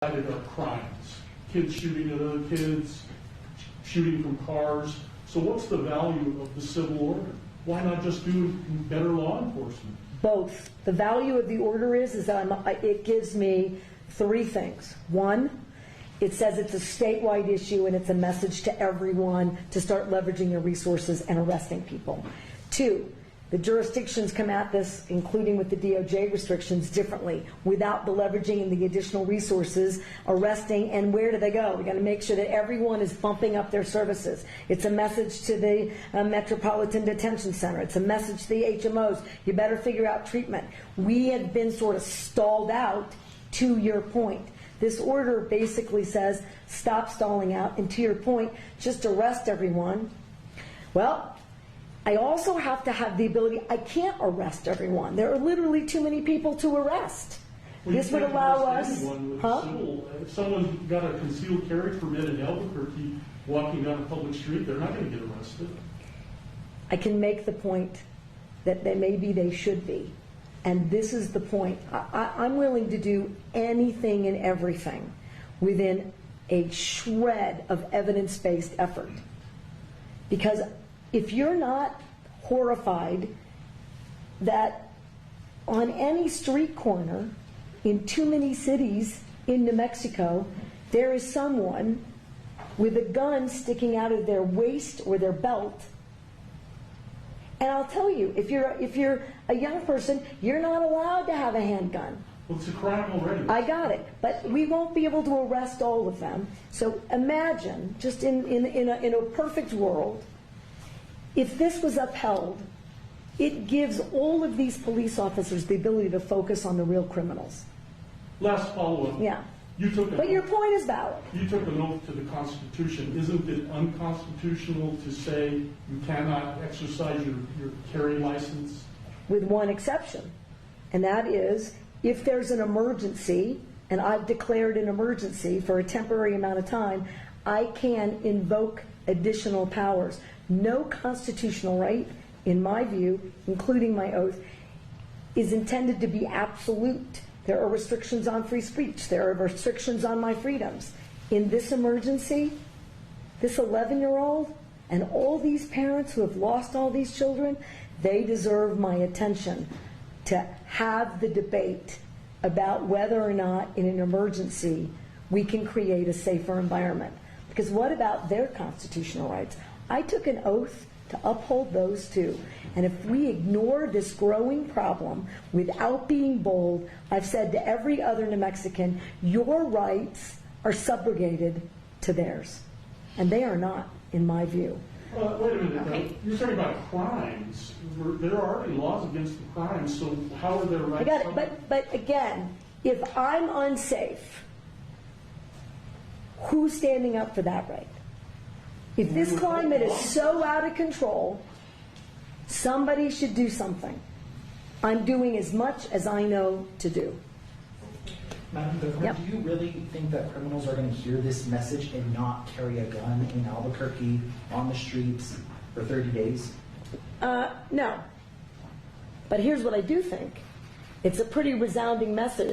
Are crimes, kids shooting at other kids, shooting from cars. So what's the value of the civil order? Why not just do better law enforcement? Both. The value of the order is that it gives me three things. One, it says it's a statewide issue and it's a message to everyone to start leveraging your resources and arresting people. Two, the jurisdictions come at this, including with the DOJ restrictions, differently, without the leveraging and the additional resources, arresting, and where do they go? We've got to make sure that everyone is bumping up their services. It's a message to the Metropolitan Detention Center. It's a message to the HMOs. You better figure out treatment. We have been sort of stalled out, to your point. This order basically says, stop stalling out, and to your point, just arrest everyone. Well, I also have to have the ability, I can't arrest everyone. There are literally too many people to arrest. Well, this would allow us... If someone's got a concealed carry permit in Albuquerque walking down a public street, they're not going to get arrested. I can make the point that maybe they should be. And this is the point. I'm willing to do anything and everything within a shred of evidence-based effort. Because if you're not horrified that on any street corner in too many cities in New Mexico, there is someone with a gun sticking out of their waist or their belt. And I'll tell you, if you're a young person, you're not allowed to have a handgun. Well, it's a crime already. I got it, but we won't be able to arrest all of them. So imagine, just in a perfect world, if this was upheld, it gives all of these police officers the ability to focus on the real criminals. Last follow-up. Yeah. But your point is valid. You took an oath to the Constitution. Isn't it unconstitutional to say you cannot exercise your carry license? With one exception, and that is if there's an emergency, and I've declared an emergency for a temporary amount of time, I can invoke additional powers. No constitutional right, in my view, including my oath, is intended to be absolute. There are restrictions on free speech. There are restrictions on my freedoms. In this emergency, this 11-year-old and all these parents who have lost all these children, they deserve my attention to have the debate about whether or not in an emergency we can create a safer environment. Because what about their constitutional rights? I took an oath to uphold those too. And if we ignore this growing problem without being bold, I've said to every other New Mexican, your rights are subrogated to theirs. And they are not, in my view. Wait a minute. Okay. You're talking about crimes. There are already laws against the crimes, so how are their rights? I got it. But again, if I'm unsafe, who's standing up for that right? If this climate is so out of control, somebody should do something. I'm doing as much as I know to do. Madam Governor, Yep. do you really think that criminals are going to hear this message and not carry a gun in Albuquerque on the streets for 30 days? No. But here's what I do think. It's a pretty resounding message.